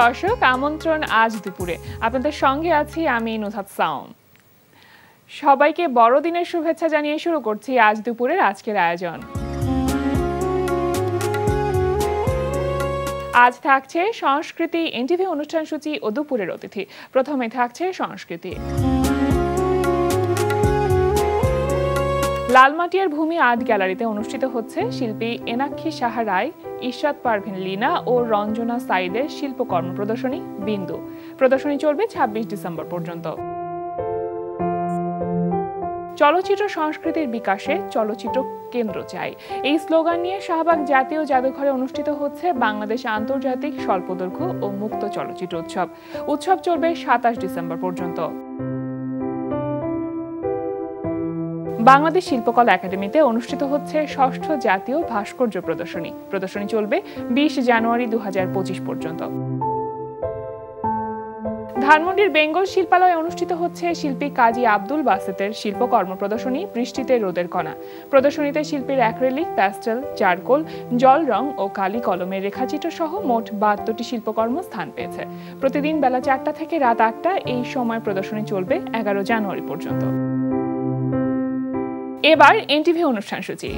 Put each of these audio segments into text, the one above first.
দর্শক, আমন্ত্রণ আজ দুপুরে। আপনাদের সঙ্গে আছি আমি নুহাত সাওম। সবাইকে বড়দিনের শুভেচ্ছা জানিয়ে শুরু করছি আজ দুপুরের আজকের আয়োজন। আজ থাকছে সংস্কৃতি, এনটিভি অনুষ্ঠান সূচি ও দুপুরের অতিথি। প্রথমে থাকছে সংস্কৃতি। লালমাটিয়ার ভূমি আর্ট গ্যালারিতে অনুষ্ঠিত হচ্ছে শিল্পী এনাক্ষী সাহা রায়, ইশরাত পারভিন লীনা ও রঞ্জনা সাইদের শিল্পকর্ম প্রদর্শনী বিন্দু। প্রদর্শনী চলবে ২৬ ডিসেম্বর পর্যন্ত। চলচ্চিত্র সংস্কৃতির বিকাশে চলচ্চিত্র কেন্দ্র চাই, এই স্লোগান নিয়ে শাহবাগ জাতীয় জাদুঘরে অনুষ্ঠিত হচ্ছে বাংলাদেশ আন্তর্জাতিক স্বল্পদৈর্ঘ্য ও মুক্ত চলচ্চিত্র উৎসব। উৎসব চলবে ২৭ ডিসেম্বর পর্যন্ত। বাংলাদেশ শিল্পকলা একাডেমিতে অনুষ্ঠিত হচ্ছে ষষ্ঠ জাতীয় ভাস্কর্য প্রদর্শনী। প্রদর্শনী চলবে ২০ জানুয়ারি ২০২৫ পর্যন্ত। ধানমন্ডির বেঙ্গল শিল্পালয়ে অনুষ্ঠিত হচ্ছে শিল্পী কাজী আব্দুল বাসেতের শিল্পকর্ম প্রদর্শনী বৃষ্টিতে রোদের কণা। প্রদর্শনীতে শিল্পীর অ্যাক্রিলিক, প্যাস্টেল, চারকোল, জল রং ও কালি কলমের রেখাচিত্র সহ মোট ৭২টি শিল্পকর্ম স্থান পেয়েছে। প্রতিদিন বেলা ৪টা থেকে রাত ৮টা এই সময় প্রদর্শনী চলবে ১১ জানুয়ারি পর্যন্ত। এবার এনটিভি অনুষ্ঠান সূচি।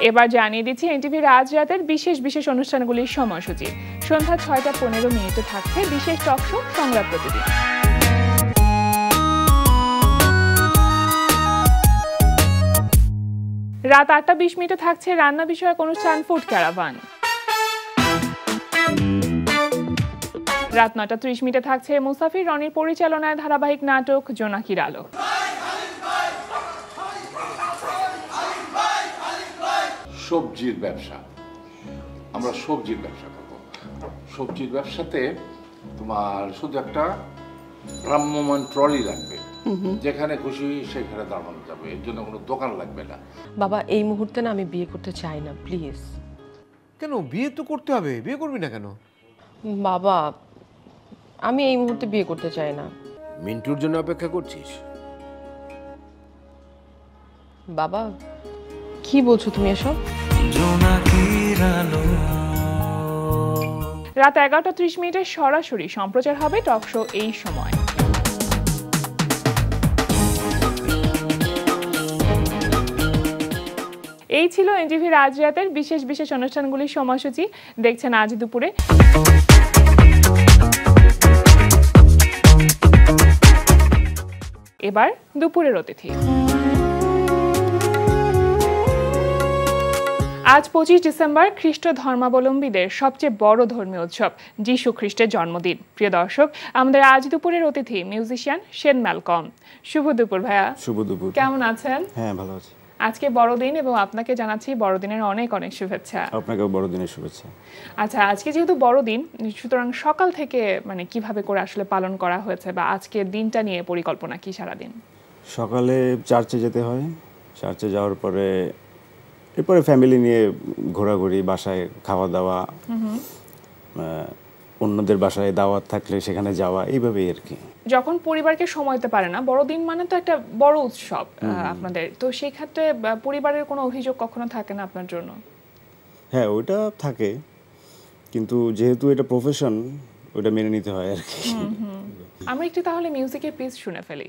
এবার জানিয়ে দিচ্ছি এনটিভির আজ রাতের বিশেষ বিশেষ অনুষ্ঠানগুলির সময়সূচি। সন্ধ্যা ৬টা ১৫ মিনিটে থাকছে বিশেষ টক শো সংলাপ প্রতিদিন। রাত ৮টা ২০ মিনিটে থাকছে রান্না বিষয়ক অনুষ্ঠান ফুড ক্যারাভান। রাত ৯টা ৩০ মিনিটে থাকছে মুসাফির রনির পরিচালনায় ধারাবাহিক নাটক জোনাকির আলো। সবজির ব্যবসা, আমরা সবজির ব্যবসা করব। সবজির ব্যবসাতে তোমার শুধু একটা ভ্রাম্যমান ট্রলি লাগবে, যেখানে খুশি সেখানে দাঁড়ানো যাবে, এর জন্য কোনো দোকান লাগবে না। বাবা, এই মুহূর্তে না আমি বিয়ে করতে চাই না, প্লিজ। কেন? বিয়ে তো করতে হবে। বিয়ে করবি না কেন? বাবা, আমি এই মুহূর্তে বিয়ে করতে চাই না। মিন্টুর জন্য অপেক্ষা করছিস? বাবা, কি বলছো তুমি এসব? রাত ১১টা ৩০ মিনিটে সরাসরি সম্প্রচার হবে টক শো এই সময়। এই ছিল এনটিভির আজ রাতের বিশেষ বিশেষ অনুষ্ঠানগুলির সময়সূচি। দেখছেন আজ দুপুরে। এবার দুপুরের অতিথি। আজ ২৫ ডিসেম্বর খ্রিস্ট ধর্মাবলম্বীদের সবচেয়ে বড় ধর্মীয় উৎসব যীশু খ্রিস্টের জন্মদিন। প্রিয় দর্শক, আমাদের আজ দুপুরের অতিথি মিউজিশিয়ান শেন ম্যালকম। শুভ দুপুর ভাইয়া। শুভ দুপুর। কেমন আছেন? হ্যাঁ, ভালো আছি। আজকে বড়দিন এবং আপনাকে জানাচ্ছি বড়দিনের অনেক অনেক শুভেচ্ছা। আপনাকেও বড়দিনের শুভেচ্ছা। আচ্ছা, আজকে যেহেতু বড়দিন, সুতরাং সকাল থেকে কিভাবে করে আসলে পালন করা হয়েছে বা আজকের দিনটা নিয়ে পরিকল্পনা কি? সারাদিন সকালে চার্চে যেতে হয়, চার্চে যাওয়ার পরে এরপরে ফ্যামিলি নিয়ে ঘোরাঘুরি, বাসায় খাওয়া দাওয়া, অন্যদের বাসায় দাওয়াত থাকলে সেখানে যাওয়া, এইভাবেই আর কি। যখন পরিবারকে সময় দিতে পারে না, বড়দিন মানে তো একটা বড় উৎসব আপনাদের, তো সেই ক্ষেত্রে পরিবারের কোনো অভিযোগ কখনো থাকে না আপনার জন্য? হ্যাঁ, ওইটা থাকে, কিন্তু যেহেতু এটা প্রফেশন, ওইটা মেনে নিতে হয় আর কি। আমরা একটু তাহলে মিউজিকের পিস শুনে ফেলি।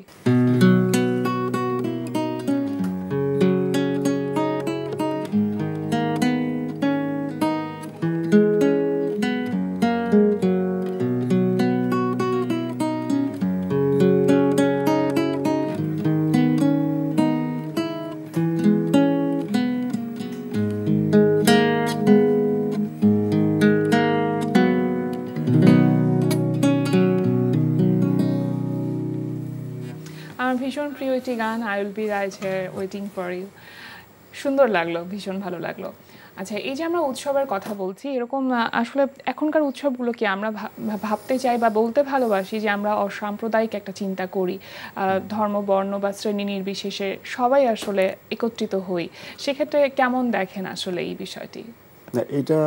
ভীষণ প্রিয় একটি গান, I will be right here waiting for you. সুন্দর লাগলো, ভীষণ ভালো লাগলো। আচ্ছা, এই যে আমরা উৎসবের কথা বলছি, এরকম আসলে এখনকার উৎসবগুলো কি আমরা ভাবতে চাই বা বলতে ভালোবাসি যে আমরা অসাম্প্রদায়িক একটা চিন্তা করি, ধর্ম, বর্ণ বা শ্রেণী নির্বিশেষে সবাই আসলে একত্রিত হই, সেক্ষেত্রে কেমন দেখেন আসলে এই বিষয়টি? না, এটা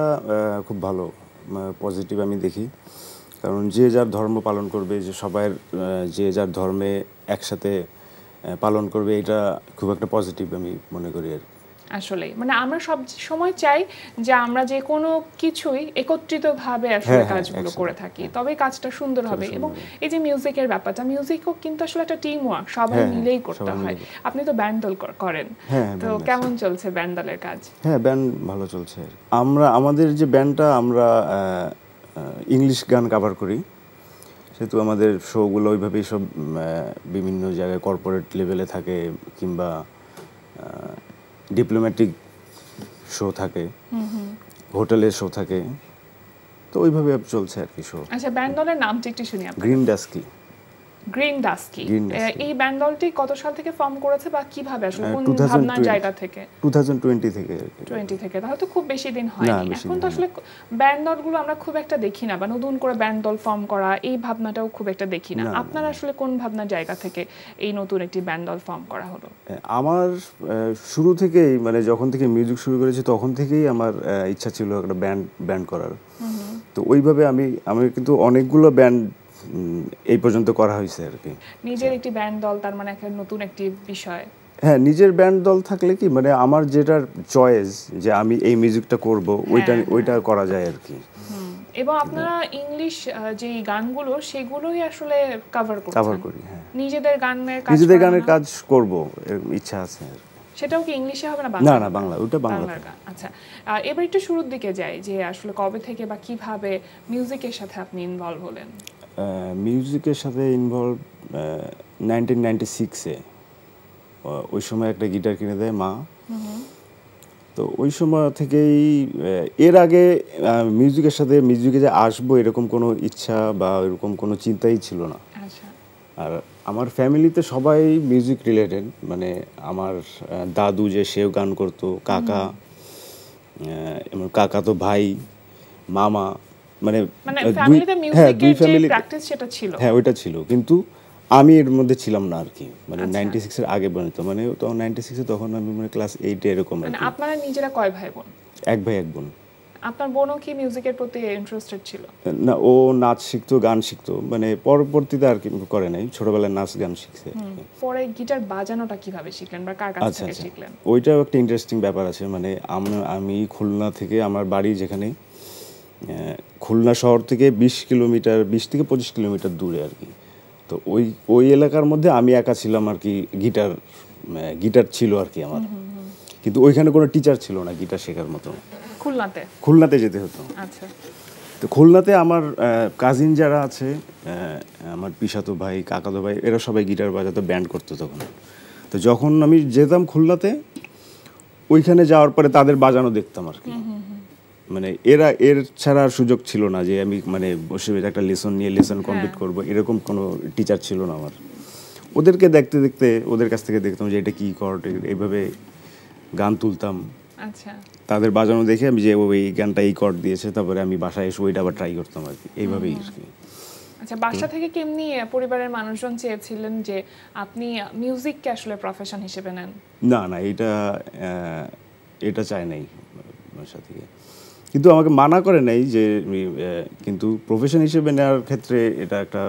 খুব ভালো, পজিটিভ আমি দেখি। কারণ যে যার ধর্ম পালন করবে, যে সবাই যে যার ধর্মে একসাথে পালন করবে, এটা খুব একটা পজিটিভ আমি মনে করি আর। আসলে মানে আমরা সব সময় চাই যে আমরা যে কোনো কিছুই একত্রিতভাবে আসলে কাজগুলো করে থাকি, তবে কাজটা সুন্দর হবে। এবং এই যে মিউজিকের ব্যাপারটা, মিউজিকও কিন্তু আসলে একটা টিম ওয়ার্ক, সবাই মিলেই করতে হয়। আপনি তো ব্যান্ড দল করেন, তো কেমন চলছে ব্যান্ড দলের কাজ? হ্যাঁ, ব্যান্ড ভালো চলছে। আমাদের যে ব্যান্ডটা, আমরা ইংলিশ গান কভার করি, সেহেতু আমাদের শোগুলো ওইভাবেই সব বিভিন্ন জায়গায় কর্পোরেট লেভেলে থাকে, কিংবা ডিপ্লোম্যাটিক শো থাকে, হোটেলের শো থাকে, তো ওইভাবে চলছে আর কি শো। আচ্ছা, ব্যান্ড দলের নামটা একটু শুনি আপনার। Green dusky. Green dusky. Green dusky. এই ব্যান্ড দলটি কত সাল থেকে ফর্ম করেছে বা কিভাবে আসলে কোন 2020 ভাবনার জায়গা থেকে? 2020 থেকে। 20 থেকে, তাহলে তো খুব বেশি দিন হয়নি। এখন তো আসলে ব্যান্ড দলগুলো আমরা খুব একটা দেখি না, বা নতুন করে ব্যান্ড দল ফর্ম করা এই ভাবনাটাও খুব একটা দেখি না। আপনার আসলে কোন ভাবনার জায়গা থেকে এই নতুন একটি ব্যান্ড দল ফর্ম করা হলো? আমার শুরু থেকেই, মানে যখন থেকে মিউজিক শুরু করেছি তখন থেকেই আমার ইচ্ছা ছিল একটা ব্যান্ড করার। তো ওইভাবে আমি কিন্তু অনেকগুলো ব্যান্ড এই পর্যন্ত করা হয়েছে আর কি। নিজের একটি ব্যান্ড দল, তার মানে একটা নতুন একটি বিষয়। হ্যাঁ, নিজের ব্যান্ড দল থাকলে কি, মানে আমার যেটার চয়েস যে আমি এই মিউজিকটা করব, ওইটা করা যায় আর কি। এবং আপনারা ইংলিশ যে গানগুলো সেগুলোই আসলে কভার করি। হ্যাঁ, নিজেদের গানের কাজ করব, ইচ্ছা আছে। সেটাও কি ইংলিশে হবে না বাংলা? না, বাংলা, ওটা বাংলার গান। আচ্ছা, এবার একটু শুরুর দিকে যাই, যে আসলে কবে থেকে বা কিভাবে মিউজিকের সাথে আপনি ইনভলভ হলেন? মিউজিকের সাথে ইনভলভ 1996-এ। ওই সময় একটা গিটার কিনে দেয় মা। তো ওই সময় থেকেই, এর আগে মিউজিকে যে আসবো এরকম কোনো ইচ্ছা বা এরকম কোনো চিন্তাই ছিল না। আর আমার ফ্যামিলিতে সবাই মিউজিক রিলেটেড, মানে আমার দাদু যে সেও গান করতো, কাকা তো ভাই, মামা, মানে দুই ফ্যামিলি প্র্যাকটিস সেটা ছিল। হ্যাঁ, ওইটা ছিল, কিন্তু আমি এর মধ্যে ছিলাম না আর কি। মানে 96-এর আগে পর্যন্ত, মানে তখন 96-এ, তখন আমি মানে ক্লাস 8-এ এরকম। মানে আপনারা নিজেরা কয় ভাই বোন? এক ভাই এক বোন। আপনার বোনও কি মিউজিকের প্রতি ইন্টারেস্টেড ছিল? না, ও নাচ শিখতো, গান শিখতো, মানে পরবর্তীতে আর কি করে নাই, ছোটবেলায় নাচ গান শিখছে। পরে গিটার বাজানোটা কিভাবে শিখলেন বা কার কাছ থেকে শিখলেন? ওইটাও একটা ইন্টারেস্টিং ব্যাপার আছে। মানে আমি খুলনা থেকে, আমার বাড়ি যেখানে, খুলনা শহর থেকে 20 থেকে 25 কিলোমিটার দূরে আর কি। তো ওই এলাকার মধ্যে আমি একা ছিলাম আর কি। গিটার ছিল আর কি আমার, কিন্তু ওইখানে কোনো টিচার ছিল না গিটার শেখার মতো। খুলনাতে যেতে হতো। আচ্ছা। তো খুলনাতে আমার কাজিন যারা আছে, আমার পিসাতো ভাই, কাকাতো ভাই, এরা সবাই গিটার বাজাতো, ব্যান্ড করতো তখন। তো যখন আমি যেতাম খুলনাতে, ওইখানে যাওয়ার পরে তাদের বাজানো দেখতাম আর কি। মানে এর ছাড়া আর সুযোগ ছিল না যে আমি মানে বসে একটা লেসন কমপ্লিট করবো, এরকম কোনো টিচার ছিল না আমার। ওদেরকে দেখতে দেখতে ওদের কাছ থেকে দেখতাম যে এটা কি কর্ড, এইভাবে গান তুলতাম। আচ্ছা। তাদের বাজানো দেখে আমি যে ওই গানটা এই কর্ড দিয়েছে, তারপরে আমি বাসায় এসে ওইটা আবার ট্রাই করতাম আর কি, এইভাবেই আর কি। আচ্ছা, বাসা থেকে কেমনি পরিবারের মানুষজন চেয়েছিলেন যে আপনি মিউজিককে আসলে প্রফেশন হিসেবে নেন? না, এটা চাই নাই বাসা থেকে, কিন্তু আমাকে মানা করে নাই যে, কিন্তু প্রফেশন হিসেবে নেওয়ার ক্ষেত্রে এটা একটা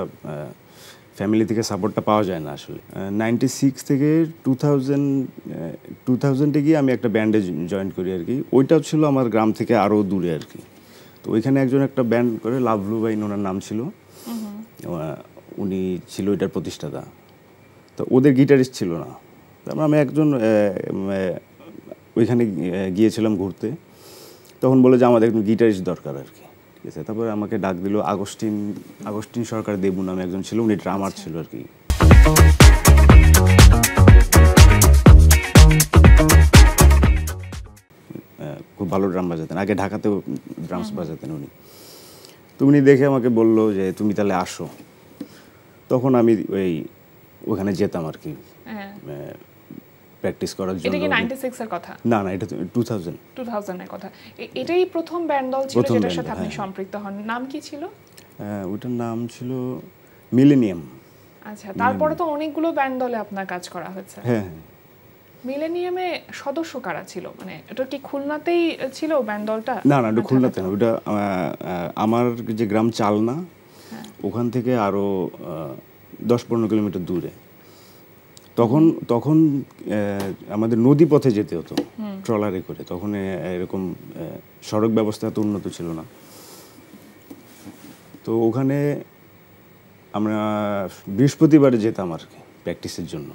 ফ্যামিলি থেকে সাপোর্টটা পাওয়া যায় না আসলে। 96 থেকে 2000-এ গিয়ে আমি একটা ব্যান্ডে জয়েন করি আর কি। ওইটাও ছিল আমার গ্রাম থেকে আরও দূরে আর কি। তো ওইখানে একজন একটা ব্যান্ড করে, লাভলু ভাই ওনার নাম ছিল, উনি ছিল এটার প্রতিষ্ঠাতা। তো ওদের গিটারিস্ট ছিল না, তারপর আমি একজন ওইখানে গিয়েছিলাম ঘুরতে, তখন বলে যে আমাদের একজন গিটারিস্ট দরকার আর কি। ঠিক আছে, তারপরে আমাকে ডাক দিল আগস্টিন সরকার দেবু নামে একজন ছিল, উনি ড্রামার ছিল আর কি। খুব ভালো ড্রাম বাজাতেন, আগে ঢাকাতেও ড্রামস বাজাতেন উনি। তো উনি দেখে আমাকে বললো যে তুমি তাহলে আসো। তখন আমি ওখানে যেতাম আর কি প্র্যাকটিস করার জন্য। এটা কি 96 এর কথা? না, এটা 2000 এর কথা। এটাই প্রথম ব্যান্ড দল ছিল যেটার সাথে আপনি সম্পৃক্ত হন। নাম কি ছিল? ওটার নাম ছিল মিলেনিয়াম। আচ্ছা, তারপরে তো অনেকগুলো ব্যান্ড দলে আপনার কাজ করা হয়েছে। হ্যাঁ। মিলেনিয়ামে সদস্য কারা ছিল? মানে এটা কি খুলনাতেই ছিল ব্যান্ড দলটা? না, এটা খুলনাতে না, ওটা আমার যে গ্রাম চালনা, ওখান থেকে আরো 10-15 কিলোমিটার দূরে। তখন তখন আমাদের নদী পথে যেতে হতো ট্রলারে করে, তখন এরকম সড়ক ব্যবস্থা এত উন্নত ছিল না। তো ওখানে আমরা বৃহস্পতিবারে যেতাম আর কি প্র্যাকটিসের জন্য।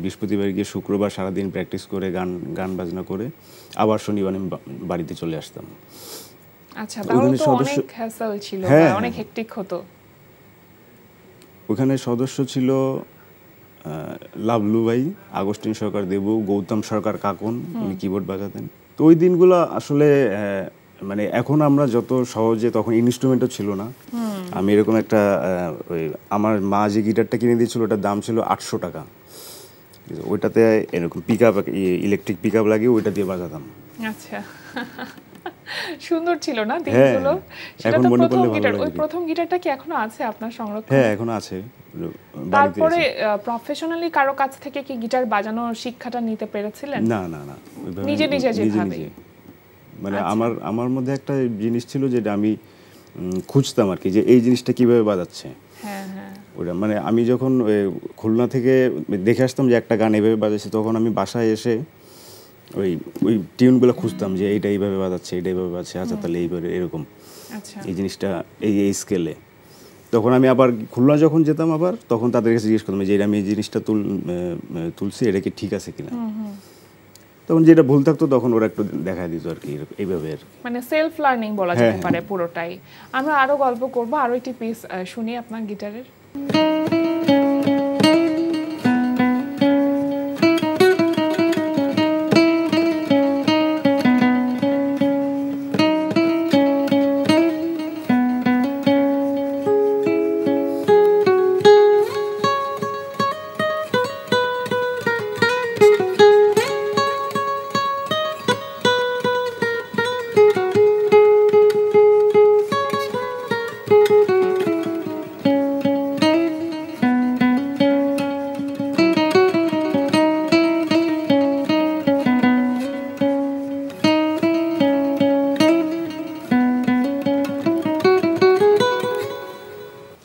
বৃহস্পতিবার গিয়ে শুক্রবার সারাদিন প্র্যাকটিস করে গান বাজনা করে আবার শনিবার আমি বাড়িতে চলে আসতাম। আচ্ছা, তাহলে তো অনেক হ্যাসেল ছিল, অনেক হেক্টিক হতো। ওখানে সদস্য ছিল লাভলু ভাই, আগস্টিন সরকার দেবু, গৌতম সরকার কাকন, উনি কিবোর্ড বাজাতেন। তো ওই দিনগুলো আসলে মানে এখন আমরা যত সহজে, তখন ইনস্ট্রুমেন্টও ছিল না। আমি এরকম একটা ওই আমার মা যে গিটারটা কিনে দিয়েছিল ওটার দাম ছিল 800 টাকা। ওইটাতে এরকম পিকআপ, ইলেকট্রিক পিকআপ লাগিয়ে ওইটা দিয়ে বাজাতাম। আচ্ছা, সুন্দর ছিল না দিনগুলো? সেটা তো প্রথম গিটার। ওই প্রথম গিটারটা কি এখনো আছে আপনার সংরক্ষণে? হ্যাঁ, এখনো আছে। তারপরে প্রফেশনালি কারো কাছ থেকে কি গিটার বাজানোর শিক্ষাটা নিতে পেরেছিলেন? না না না, নিজে নিজে যেভাবে, মানে আমার মধ্যে একটা জিনিস ছিল যেটা আমি খুঁজতাম আর কি, যে এই জিনিসটা কিভাবে বাজাচ্ছে। হ্যাঁ হ্যাঁ, ওটা মানে আমি যখন খুলনা থেকে দেখে আসতাম যে একটা গান এইভাবে বাজাচ্ছে, তখন আমি বাসায় এসে ওই টিউনগুলো খুঁজতাম যে এইটা এইভাবে বাজাচ্ছে, এইটা এইভাবে বাজাচ্ছে, আচ্ছা তাহলে এইভাবে এরকম, আচ্ছা এই জিনিসটা এই স্কেলে। তখন আমি আবার খুলনা যখন যেতাম আবার, তখন তাদের কাছে জিজ্ঞেস করতাম যে আমি এই জিনিসটা তুলছি, এটা কি ঠিক আছে কিনা। তখন যেটা ভুল থাকতো তখন ওরা একটু দেখা দিত আর কি, এইভাবে আর কি। মানে সেলফ লার্নিং বলা যেতে পারে পুরোটাই। আমরা আরো গল্প করব, আরো একটি পিস শুনি আপনার গিটারের।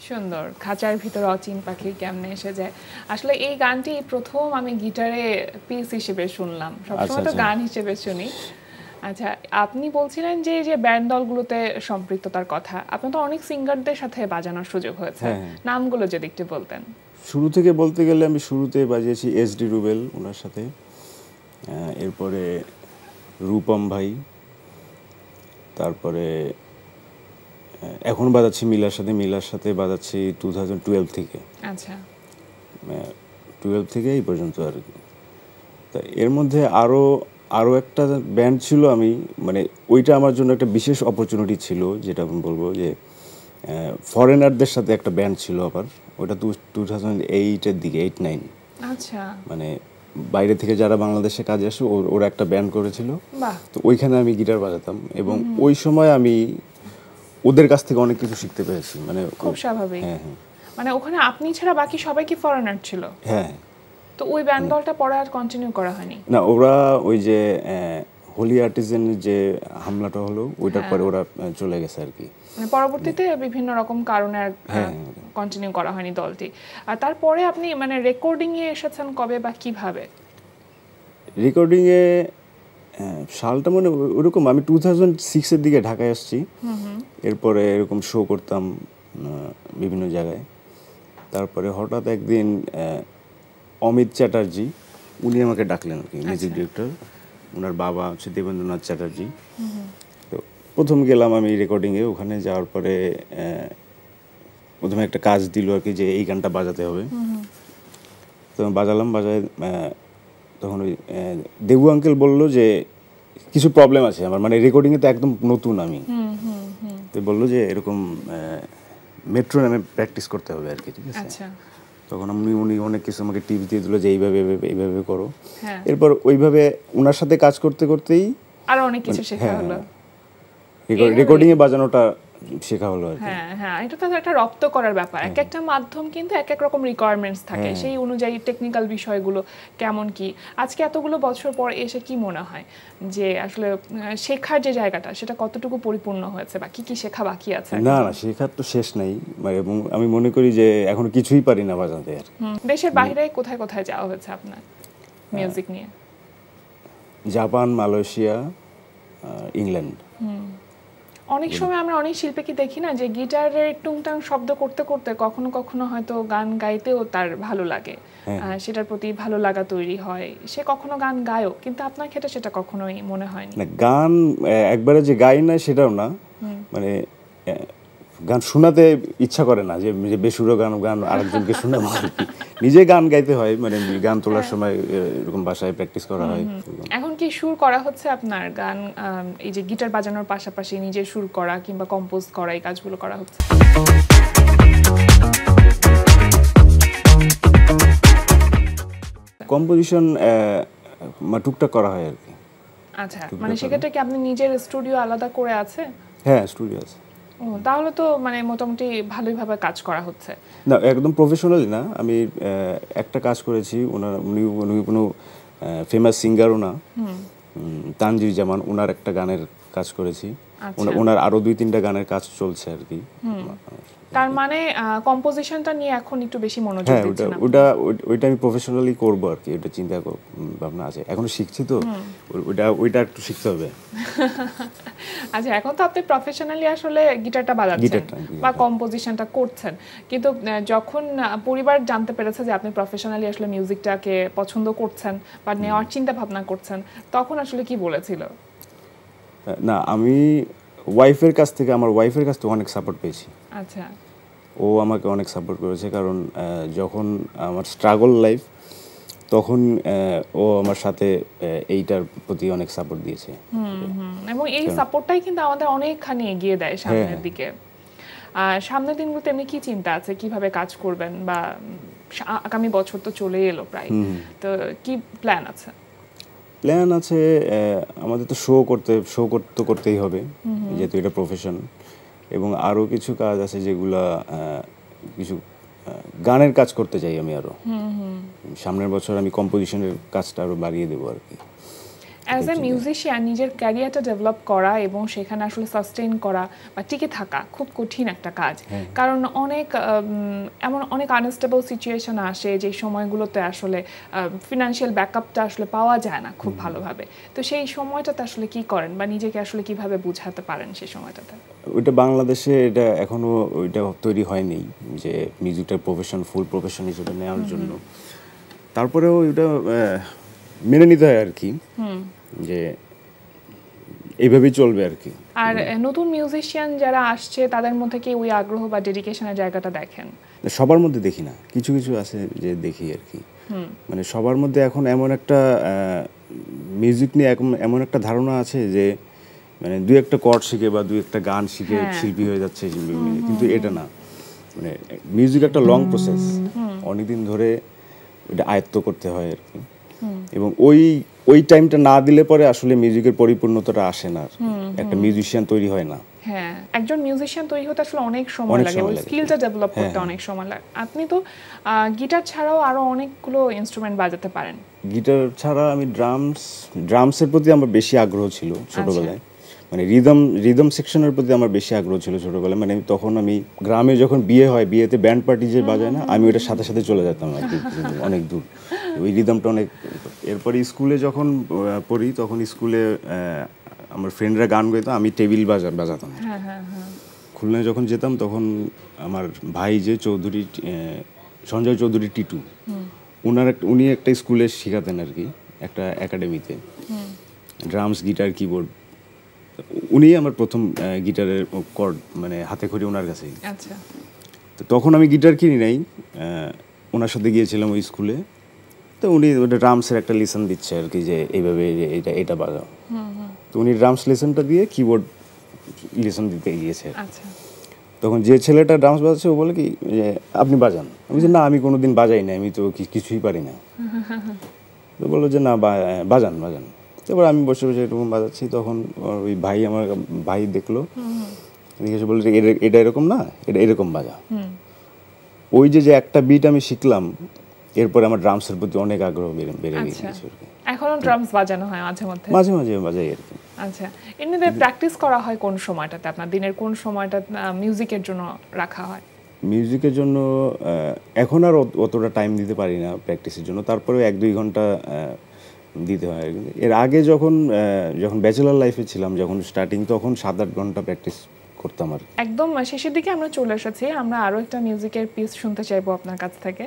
সুন্দর, খাঁচার ভিতরে অচিন পাখি কেমনে এসে যায়। আসলে এই গানটি প্রথম আমি গিটারে পিস হিসেবে শুনলাম, সবসময় তো গান হিসেবে শুনি। আচ্ছা, আপনি বলছিলেন যে যে ব্যান্ড দলগুলোতে সম্পৃক্ততার কথা, আপনার তো অনেক সিঙ্গারদের সাথে বাজানোর সুযোগ হয়েছে, নামগুলো যদি একটু বলতেন। শুরু থেকে বলতে গেলে আমি শুরুতে বাজিয়েছি এসডি রুবেল, ওনার সাথে, এরপরে রূপম ভাই, তারপরে এখন বাজাচ্ছি মিলার সাথে বাজাচ্ছি 2012 থেকে। আচ্ছা, 12 থেকে এই পর্যন্ত আর কি। তা এর মধ্যে আরও একটা ব্যান্ড ছিল, আমি মানে ওইটা আমার জন্য একটা বিশেষ অপরচুনিটি ছিল, যেটা আমি বলবো যে ফরেনারদের সাথে একটা ব্যান্ড ছিল আবার, ওটা 2008-এর দিকে, 8-9। আচ্ছা, মানে বাইরে থেকে যারা বাংলাদেশে কাজে আসে ওরা একটা ব্যান্ড করেছিল। বাহ। তো ওইখানে আমি গিটার বাজাতাম এবং ওই সময় আমি ওদের কাছ থেকে অনেক কিছু শিখতে পেরেছি। মানে খুব স্বাভাবিক। হ্যাঁ হ্যাঁ, মানে ওখানে আপনি ছাড়া বাকি সবাই কি ফরেনার ছিল? হ্যাঁ। তো ওই ব্যান্ড দলটা পরে আর কন্টিনিউ করা হয়নি? না, ওরা ওই যে হোলি আর্টিজানের যে হামলাটা হলো ওইটার পরে ওরা চলে গেছে আর কি। মানে পরবর্তীতে বিভিন্ন রকম কারণে কন্টিনিউ করা হয়নি দলটি। আর তারপরে আপনি মানে রেকর্ডিং এ এসেছেন কবে বা কিভাবে? রেকর্ডিং এ সালটা মানে ওরকম, আমি 2006-এর দিকে ঢাকায় আসছি। এরপরে এরকম শো করতাম বিভিন্ন জায়গায়। তারপরে হঠাৎ একদিন অমিত চ্যাটার্জি, উনি আমাকে ডাকলেন আর কি, মিউজিক ডিরেক্টর। ওনার বাবা হচ্ছে দেবেন্দ্রনাথ চ্যাটার্জি। তো প্রথম গেলাম আমি রেকর্ডিংয়ে। ওখানে যাওয়ার পরে প্রথমে একটা কাজ দিল আর কি, যে এই গানটা বাজাতে হবে। তো বাজায় তখন ওই দেবু আঙ্কেল বললো যে কিছু প্রবলেম আছে আমার, মানে রেকর্ডিংয়ে তো একদম নতুন আমি। তো বললো যে এরকম মেট্রো নামে প্র্যাকটিস করতে হবে আর কি, ঠিক আছে। তখন উনি অনেক কিছু আমাকে টিপস দিয়ে দিল যে এইভাবে করো। এরপর ওইভাবে ওনার সাথে কাজ করতে করতেই আরো অনেক কিছু শেখা হলো, রেকর্ডিংয়ে বাজানোটা শেখা হলো আর কি। হ্যাঁ হ্যাঁ, এটা তো একটা রপ্ত করার ব্যাপার। এক একটা মাধ্যম কিন্তু এক এক রকম রিকোয়ারমেন্টস থাকে, সেই অনুযায়ী টেকনিক্যাল বিষয়গুলো কেমন কি। আজকে এতগুলো বছর পর এসে কি মনে হয় যে আসলে শেখার যে জায়গাটা সেটা কতটুকু পরিপূর্ণ হয়েছে বা কি কি শেখা বাকি আছে? না না, শেখার তো শেষ নাই, এবং আমি মনে করি যে এখনো কিছুই পারি না বাজাতে আর। দেশের বাইরে কোথায় কোথায় যাওয়া হয়েছে আপনার মিউজিক নিয়ে? Japan, Malaysia, England. অনেক সময় আমরা অনেক শিল্পীকে দেখি না যে গিটারের টুংটাং শব্দ করতে করতে কখনো কখনো হয়তো গান গাইতেও তার ভালো লাগে, সেটার প্রতি ভালো লাগা তৈরি হয়, সে কখনো গান গায়ও, কিন্তু আপনার ক্ষেত্রে সেটা কখনোই মনে হয়নি। না, গান একবারে যে গাই না সেটাও না, মানে গান শোনাতে ইচ্ছা করে না যে বেসুরো গান গান আরেকজনকে শোনাবো আর কি। নিজে গান গাইতে হয়, মানে গান তোলার সময় এরকম বাসায় প্র্যাকটিস করা হয়। এখন কি সুর করা হচ্ছে আপনার গান, এই যে গিটার বাজানোর পাশাপাশি নিজে সুর করা কিংবা কম্পোজ করা, এই কাজগুলো করা হচ্ছে? কম্পোজিশন টুকটাক করা হয় আর কি। আচ্ছা, মানে সেক্ষেত্রে কি আপনি নিজের স্টুডিও আলাদা করে আছে? হ্যাঁ, স্টুডিও আছে। ও, তাহলে তো মানে মোটামুটি ভালোইভাবে কাজ করা হচ্ছে। না, একদম প্রফেশনালি না, আমি একটা কাজ করেছি, উনি কোনো ফেমাস সিঙ্গারও না, তানজির জামান, ওনার একটা গানের কাজ করেছি। ওনার আরো 2-3টা গানের কাজ চলছে আর কি। তার মানে কম্পোজিশনটা নিয়ে এখন একটু বেশি মনোযোগ হ্যাঁ, দিচ্ছেন আপনি? ওইটা আমি প্রফেশনালি করবো আর কি, ওটা চিন্তা ভাবনা আছে, এখনো শিখছি তো, ওইটা একটু শিখতে হবে। আচ্ছা, এখন তো আপনি প্রফেশনালি আসলে গিটারটা বাজাচ্ছেন বা কম্পোজিশনটা করছেন, কিন্তু যখন পরিবার জানতে পেরেছে যে আপনি প্রফেশনালি আসলে মিউজিকটাকে পছন্দ করছেন বা নেওয়ার চিন্তা ভাবনা করছেন, তখন আসলে কি বলেছিল? না, আমি ওয়াইফের কাছ থেকে অনেক সাপোর্ট পেয়েছি। আচ্ছা, ও আমাকে অনেক সাপোর্ট করেছে, কারণ যখন আমার স্ট্রাগল লাইফ, তখন ও আমার সাথে এইটার প্রতি অনেক সাপোর্ট দিয়েছে। এবং এই সাপোর্টটাই কিন্তু আমাদের অনেকখানি এগিয়ে দেয় সামনের দিকে। সামনের দিনগুলোতে এমনি কি চিন্তা আছে, কিভাবে কাজ করবেন, বা আগামী বছর তো চলে এলো প্রায়, তো কি প্ল্যান আছে? প্ল্যান আছে, আমাদের তো শো করতেই হবে, যেহেতু এটা প্রফেশন, এবং আরও কিছু কাজ আছে যেগুলা কিছু গানের কাজ করতে চাই আমি আরো। সামনের বছর আমি কম্পোজিশনের কাজটা আরো বাড়িয়ে দেবো আর কি। অ্যাজ এ মিউজিশিয়ান নিজের ক্যারিয়ারটা ডেভেলপ করা এবং সেখানে আসলে সাস্টেইন করা বা টিকে থাকা খুব কঠিন একটা কাজ, কারণ এমন অনেক আনস্টেবল সিচুয়েশন আসে যে সময়গুলোতে আসলে ফিনান্সিয়াল ব্যাকআপটা আসলে পাওয়া যায় না খুব ভালোভাবে। তো সেই সময়টাতে আসলে কি করেন বা নিজেকে আসলে কিভাবে বুঝাতে পারেন সেই সময়টাতে? ওইটা বাংলাদেশে এটা এখনো ওইটা তৈরি হয়নি যে মিউজিকটা ফুল প্রফেশন হিসেবে নেওয়ার জন্য। তারপরেও এটা মেনে নিতে হয় আর কি, যে এইভাবেই চলবে আর কি। আর নতুন মিউজিশিয়ান যারা আসছে তাদের মধ্যে কি ওই আগ্রহ বা ডেডিকেশনের জায়গাটা দেখেন? সবার মধ্যে দেখি না, কিছু কিছু আছে যে দেখি আর কি। মানে সবার মধ্যে এখন এমন একটা মিউজিক নিয়ে এমন একটা ধারণা আছে যে মানে 2-1টা কর্ড শিখে বা 2-1টা গান শিখে শিল্পী হয়ে যাচ্ছে, কিন্তু এটা না। মানে মিউজিক একটা লং প্রসেস, অনেকদিন ধরে এটা আয়ত্ত করতে হয় আর কি। এবং ওই টাইমটা না দিলে পরে আসলে মিউজিকের পরিপূর্ণতাটা আসে না, একটা মিউজিশিয়ান তৈরি হয় না। হ্যাঁ, একজন মিউজিশিয়ান তৈরি হতে আসলে অনেক সময় লাগে, ওই স্কিলটা ডেভেলপ করতে অনেক সময় লাগে। আপনি তো গিটার ছাড়াও আরো অনেকগুলো ইনস্ট্রুমেন্ট বাজাতে পারেন। গিটার ছাড়া আমি ড্রামসের প্রতি আমার বেশি আগ্রহ ছিল ছোটবেলায়, মানে রিদম সেকশনের প্রতি আমার বেশি আগ্রহ ছিল ছোটবেলায়। মানে তখন আমি গ্রামে যখন বিয়েতে ব্যান্ড পার্টি যে বাজায় না, আমি ওটার সাথে সাথে চলে যেতাম আর কি, অনেক দূর, ওই রিদমটা অনেক। এরপরে স্কুলে যখন পড়ি, তখন স্কুলে আমার ফ্রেন্ডরা গান গাইতো, আমি টেবিল বাজাতাম। খুলনায় যখন যেতাম তখন আমার ভাই যে সঞ্জয় চৌধুরী টিটু, উনি একটা স্কুলে শেখাতেন আর কি, একটা একাডেমিতে, ড্রামস, গিটার, কিবোর্ড। উনি আমার প্রথম গিটারের কর্ড মানে হাতে খড়ি ওনার কাছেই। আচ্ছা, তো তখন আমি গিটার কিনি নাই, ওনার সাথে গিয়েছিলাম ওই স্কুলে। তো উনি ওটা ড্রামসের একটা লেসন দিচ্ছে আর কি, যে এইভাবে এটা বাজাও। তো উনি ড্রামস লেসনটা দিয়ে কিবোর্ড লেসন দিতে গিয়েছে। আচ্ছা, তখন যে ছেলেটা ড্রামস বাজাচ্ছে ও বলে কি যে আপনি বাজান। আমি বলছি না, আমি কোনোদিন বাজাই না, আমি তো কিছুই পারি না। তো বললো যে না, বাজান। তারপর আমি বসে বসে এরকম বাজাচ্ছি, তখন ওই আমার ভাই দেখলো, এদিকে এসে বলল এটা এরকম না, এটা এরকম বাজা। ওই যে একটা বিট আমি শিখলাম, এরপরে আমার ড্রামসের প্রতি অনেক আগ্রহ বেড়ে আচ্ছা, গিয়েছে আর কি। এখনো ড্রামস বাজানো হয় মাঝে মধ্যে? মাঝে মাঝে বাজাই আর কি। আচ্ছা, এমনিতে প্র্যাকটিস করা হয় কোন সময়টাতে? আপনার দিনের কোন সময়টা মিউজিকের জন্য রাখা হয়? মিউজিকের জন্য এখন আর অতটা টাইম দিতে পারি না প্র্যাকটিসের জন্য, তারপরেও 1-2 ঘন্টা দিতে হয়। এর আগে যখন ব্যাচেলার লাইফে ছিলাম, যখন স্টার্টিং, তখন 7-8 ঘন্টা প্র্যাকটিস করতাম আর। একদম শেষের দিকে আমরা চলে এসেছি, আমরা আরো একটা মিউজিকের পিস শুনতে চাইবো আপনার কাছ থেকে।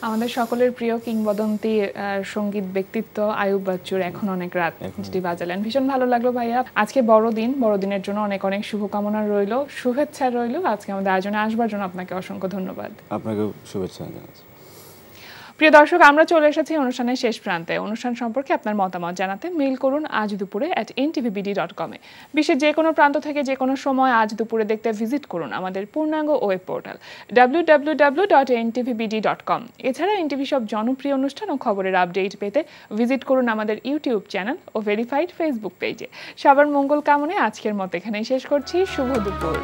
আমাদের সকলের প্রিয় কিংবদন্তি সঙ্গীত ব্যক্তিত্ব আয়ুব বাচ্চুর এখন অনেক রাত, যেটি বাজালেন। ভীষণ ভালো লাগলো ভাইয়া। আজকে বড়দিনের জন্য অনেক অনেক শুভকামনা রইল, শুভেচ্ছা রইল। আজকে আমাদের আয়োজনে আসবার জন্য আপনাকে অসংখ্য ধন্যবাদ। আপনাকেও শুভেচ্ছা জানাচ্ছি। প্রিয় দর্শক, আমরা চলে এসেছি অনুষ্ঠানের শেষ প্রান্তে। অনুষ্ঠান সম্পর্কে আপনার মতামত জানাতে মেইল করুন আজ দুপুরে @ntvbd.com-এ। বিশ্বের যে কোনো প্রান্ত থেকে যে কোনো সময় আজ দুপুরে দেখতে ভিজিট করুন আমাদের পূর্ণাঙ্গ ওয়েব পোর্টাল www.ntvbd.com। এছাড়া এনটিভি সব জনপ্রিয় অনুষ্ঠান ও খবরের আপডেট পেতে ভিজিট করুন আমাদের ইউটিউব চ্যানেল ও ভেরিফাইড ফেসবুক পেজে। সবার মঙ্গল কামনায় আজকের মতো এখানেই শেষ করছি। শুভ দুপুর।